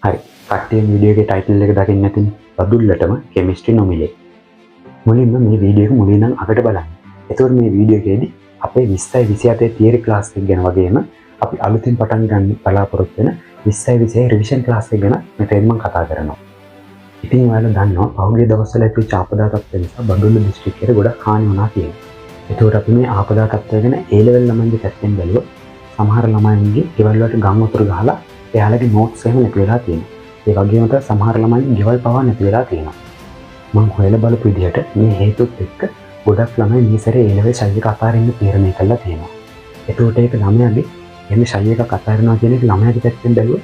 හරි. කට්ටිය වීඩියෝ එකේ ටයිටල් එක දකින්න නැතිනේ. බදුල්ලටම කෙමිස්ට්‍රි නොමිලේ. මුලින්ම මේ වීඩියෝ එක මුලින් නම් අගට බලන්න. එතකොට මේ වීඩියෝ එකේදී අපේ 20යි 27 තියරි ක්ලාස් එක ගැන වගේම අපි අලුතින් පටන් ගන්න බලාපොරොත්තු වෙන 20යි 26 රිවිෂන් ක්ලාස් එක ගැන මෙතෙන් මම කතා කරනවා. ඉතින් ඔයාලා දන්නවා පහුගිය දවස්වල ඇති ආපදා තත්ත්ව නිසා බදුල්ල දිස්ත්‍රික්කයට ගොඩක් හානි වුණා කියලා. එතකොට අපි මේ ආපදා තත්ත්වය ගැන A level ළමයින්ගේ පැත්තෙන් බැලුවොත් සමහර ළමයින්ගේ ගෙවල් වලට ගම් වතුර ගහලා එයාලගේ නෝට්ස් එහෙම නැති වෙලා තියෙනවා. ඒ වගේම තමයි සමහර ළමයින් ගෙවල් පවා නැති වෙලා තියෙනවා. මම හොයලා බලපු විදිහට මේ හේතුත් එක්ක ගොඩක් ළමයි මේ සැරේ A level ශෛ එක අතාරින්න තීරණය කළා තියෙනවා. එතකොට ඒක ළමයාගේ එන්නේ ශෛ එකක් අතාරිනවා කියන එක ළමයාගේ පැත්තෙන් බැලුවොත්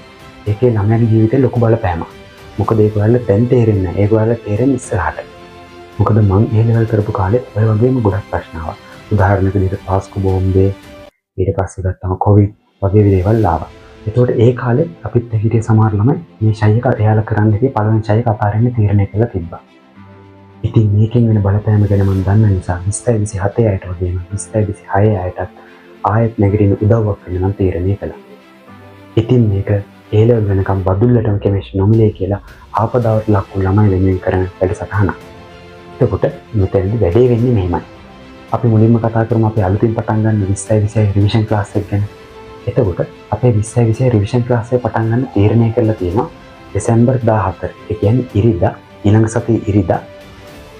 ඒකේ ළමයාගේ ජීවිතේ ලොකු බලපෑමක්. මොකද ඒක ඔයාලට දැන් තේරෙන්නේ නැහැ. ඒක ඔයාලට තේරෙන්නේ ඉස්සරහට. මොකද මම A level කරපු කාලෙත් ඔය වගේම ගොඩක් ප්‍රශ්න ආවා. උදාහරණයක් විදිහට පාස්කු බෝම්බේ ඊට පස්සේ ගත්තම කොවිඩ් වගේ දේවල් ආවා. එතකොට ඒ කාලේ අපිත් හිටිය සමහර ළමයි මේ ශෛ එක එයාලා කරන්න ඉතින් පළවෙනි ශෛ එක අතාරින්න තීරණය කළා තිබ්බා. ඉතින් මේකෙන් වෙන බලපෑම ගැන මම දන්න නිසා 20යි 27 අයට වගේම 20යි 26 අයටත් ආයෙත් නැගිටින්න උදව්වක් වෙන්න මම තීරණය කළා. ඉතින් මේක A level වෙනකම් බදුල්ලටම කෙමිස්ට්‍රි නොමිලේ කියලා ආපදාවට ලක් වූ ළමයි වෙනුවෙන් කරන වැඩසටහනක්. එතකොට මෙතනදී වැඩේ වෙන්නේ මෙහෙමයි. අපි මුලින්ම කතා කරමු අපි අලුතින් පටන් ගන්න 20යි 26 රිවිෂන් ක්ලාස් එක ගැන. එතකොට අපේ 20යි 26 රිවිෂන් ක්ලාස් එක පටන් ගන්න තීරණය කරලා තියෙනවා දෙසැම්බර් 14. ඒ කියන්නේ ඉරිදා ඊළඟ සතියේ ඉරිදා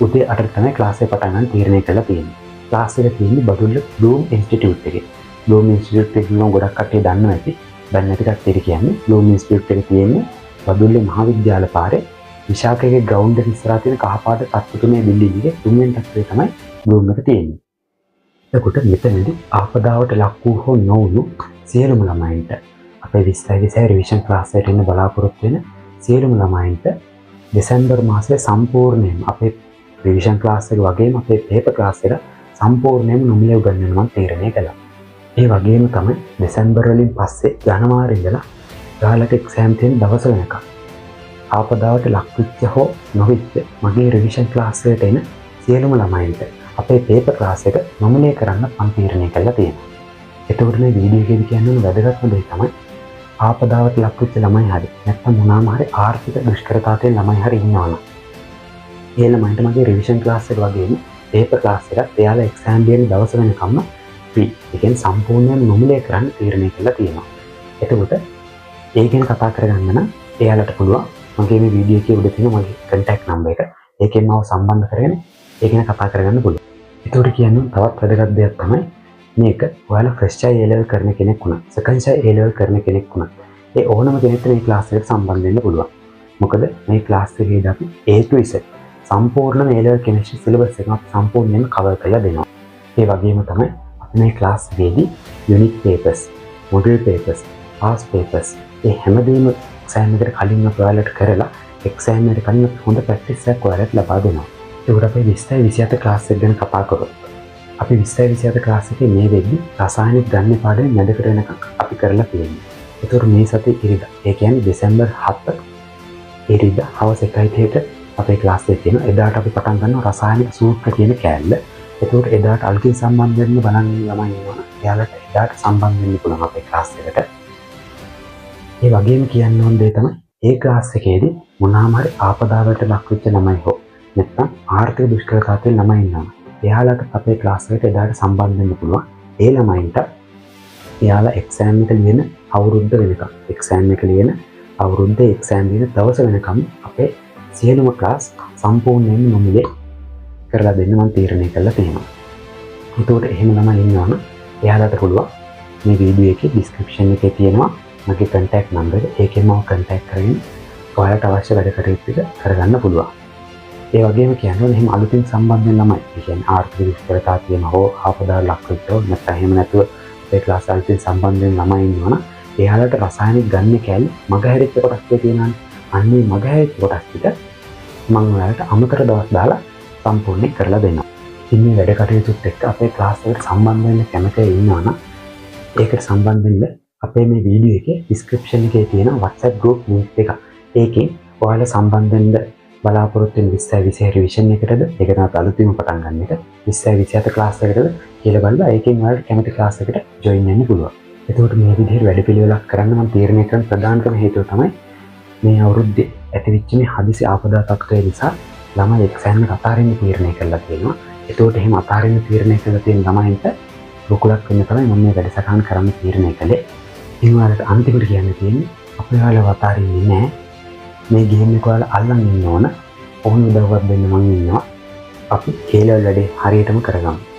උදේ 8ට තමයි ක්ලාස් එක පටන් ගන්න තීරණය කරලා තියෙන්නේ. ක්ලාස් එක තියෙන්නේ බදුල්ල බ්ලූම් ඉන්ස්ටිටියුට් එකේ. බ්ලූම් ඉන්ස්ටිටියුට් එක නම් ගොඩක් කට්ටිය දන්නවා ඇති. දැන් නැති කට්ටියට කියන්නේ බ්ලූම් ඉන්ස්ටිටියුට් එක තියෙන්නේ බදුල්ලේ මහාවිද්‍යාල පාරේ විශාඛයේ ග්‍රවුන්ඩ් එක ඉස්සරහා තියෙන කහපාට තට්ටු තුනේ බිල්ඩින් එකේ තුන්වෙනි තත්ත්වයේ තමයි බ්ලූම් එක තියෙන්නේ. එතකොට මෙතනදී ආපදාවට ලක් වූ හෝ නොවුණු සියලුම ළමයින්ට අපේ 20යි 26 රිවිෂන් ක්ලාස් එකට එන්න බලාපොරොත්තු වෙන සියලුම ළමයින්ට දෙසැම්බර් මාසයේ සම්පූර්ණයෙන්ම අපේ රිවිෂන් ක්ලාස් එක වගේම අපේ පේපර් ක්ලාස් එක සම්පූර්ණයෙන්ම නොමිලේ උගන්වන්න මම තීරණය කළා. ඒ වගේම තමයි දෙසැම්බර් වලින් පස්සේ ජනවාරි ඉඳලා ඔයාලට එක්සෑම් තියෙන දවස වෙනකම් ආපදාවට ලක් වෙච්ච හෝ නොවෙච්ච මගේ රිවිෂන් ක්ලාස් එකට එන සියලුම ළමයින්ට අපේ පේපර් ක්ලාස් එක නොමිලේ කරන්න මම තීරණය කළා තියෙනවා. එතකොට මේ වීඩියෝ එකේදී කියන්න වැදගත්ම දේ තමයි ආපදාවට ලක් වෙච්ච ළමයි හරි නැත්නම් මොනවාම හරි ආර්ථික දුෂ්කරතාවයෙන් ළමයි හරි ඉන්නවනම් ඒ ළමයින්ට මගේ රිවිෂන් ක්ලාස් එක වගේම පේපර් ක්ලාස් එකත් එයාලා එක්සෑම් දෙන දවස වෙනකම්ම ෆ්‍රී. ඒ කියන්නේ සම්පූර්ණයෙන් නොමිලේ කරන්න තීරණය කළා තියෙනවා. එතකොට ඒ ගැන කතා කරගන්න නම් එයාලට පුළුවන් මගේ මේ වීඩියෝ එකේ උඩ තියෙන මගේ contact number එක ඒකෙන් මාව සම්බන්ධ කරගෙන ඒ ගැන කතා කරගන්න පුළුවන්. ඒකට කියන්නේ තවත් වැදගත් දෙයක් තමයි මේක ඔයාලා ෆ්‍රෙෂ් අය A level කරන කෙනෙක් වුණා සෙකන්ඩ් අය A level කරන කෙනෙක් වුණා ඒ ඕනම කෙනෙක්ට මේ ක්ලාස් එකට සම්බන්ධ වෙන්න පුළුවන්. මොකද මේ ක්ලාස් එකේදී අපි A to Z සම්පූර්ණ A level කෙමිස්ට්‍රි සිලබස් එක අපි සම්පූර්ණයෙන් කවර් කරලා දෙනවා. ඒ වගේම තමයි අපි මේ ක්ලාස් එකේදී unit papers, module papers, pass papers ඒ හැමදේම එක්සෑම් එකට කලින් අපි ඔයාලට කරලා එක්සෑම් එකට කලින් හොඳ ප්‍රැක්ටිස් එකක් ඔයාලට ලබා දෙනවා. ඒකට අපි 20යි 27 ක්ලාස් එක ගැන කතා කරමු. අපි 20යි 27 ක්ලාස් එකේ මේ වෙද්දි රසායනික ගණ්‍ය පාඩම මැදකට වෙනකම් අපි කරලා තියෙනවා. ඒතර මේ සතියේ ඉරිදා ඒ කියන්නේ දෙසැම්බර් 7 ඉරිදා හවස 1:30ට අපේ ක්ලාස් එකේ තියෙනවා. එදාට අපි පටන් ගන්නවා රසායනික සූත්‍ර කියන කෑල්ල. ඒතකොට එදාට අලුතින් සම්බන්ධ වෙන්න බලන්න ළමයි ඉන්නවා. එයාලට එදාට සම්බන්ධ වෙන්න පුළුවන් අපේ ක්ලාස් එකට. ඒ වගේම කියන්න ඕන දේ තමයි ඒ ක්ලාස් එකේදී මොනවාම හරි ආපදාවකට ලක් වෙච්ච ළමයි හෝ නැත්නම් ආර්ථික දුෂ්කරතාවයෙන් ළමයි ඉන්නවා. එයාලට අපේ ක්ලාස් එකට එදාට සම්බන්ධ වෙන්න පුළුවන්. ඒ ළමයින්ට එයාලා එක්සෑම් එක ලියන අවුරුද්ද වෙනකම් එක්සෑම් එක ලියන අවුරුද්දේ එක්සෑම් ලියන දවස වෙනකම් අපේ සියලුම ක්ලාස් සම්පූර්ණයෙන්ම නොමිලේ කරලා දෙන්න මම තීරණය කළා තියෙනවා. ඒකට එහෙම ළමයි ඉන්නවනම් එයාලට පුළුවන් මේ වීඩියෝ එකේ ඩිස්ක්‍රිප්ෂන් එකේ තියෙනවා මගේ contact number එක. ඒකෙන් මම contact කරගෙන ඔයාලට අවශ්‍ය වැඩ කටයුතු ටික කරගන්න පුළුවන්. ඒ වගේම කියන්නේ එහෙම අලුතින් සම්බන්ධ වෙන ළමයි. ඒ කියන්නේ ආර්ථික දුෂ්කරතා තියෙන හෝ ආපදා ලක් වෙච්ච නැත්නම් එහෙම නැතුව ඒ ක්ලාස් වලට සම්බන්ධ වෙන ළමයි ඉන්නවනම් එයාලට රසායනික ගන්න කැලේ මගහැරිච්ච කොටස් තියෙනවා. අන්නේ මගහැරිච්ච කොටස් ටික මම ඔයාලට අමතර දවස් දාලා සම්පූර්ණ කරලා දෙනවා. ඉතින් මේ වැඩ කටයුතුත් එක්ක අපේ ක්ලාස් එකට සම්බන්ධ වෙන්න කැමති ඉන්නවනම් ඒකට සම්බන්ධ වෙන්න අපේ මේ වීඩියෝ එකේ ඩිස්ක්‍රිප්ෂන් එකේ තියෙන WhatsApp group link එක. ඒකෙන් ඔයාලා සම්බන්ධ වෙන්න බලාපොරොත්තු වෙන 20යි 26 රිවිෂන් එකටද ඒක තමයි අලුතින්ම පටන් ගන්න එක 20යි 27 ක්ලාස් එකටද කියලා බලලා ඒකෙන් ඔයාලට කැමති ක්ලාස් එකට ජොයින් වෙන්න පුළුවන්. එතකොට මේ විදිහට වැඩ පිළිවෙලක් කරන්න මම තීරණය කරන ප්‍රධානම හේතුව තමයි මේ අවුරුද්දේ ඇතිවෙච්ච මේ හදිසි ආපදා තත්ත්වය නිසා ළමයි එක්සෑම් එක අතාරින්න තීරණය කළා තියෙනවා. ඒතකොට එහෙම අතාරින්න තීරණය කළා තියෙන ළමයින්ට රුකුලක් වෙන්න තමයි මම මේ වැඩසටහන කරන්න තීරණය කළේ. ඉතින් ඔයාලට අන්තිමට කියන්න තියෙන්නේ අපි ඔයාලව අතාරින්නේ නැහැ. මේ ගේම් එක ඔයාලා අල්ලන් ඉන්න ඕන. ඕන උදව්වක් දෙන්න මම ඉන්නවා. අපි A-level වැඩේ හරියටම කරගමු.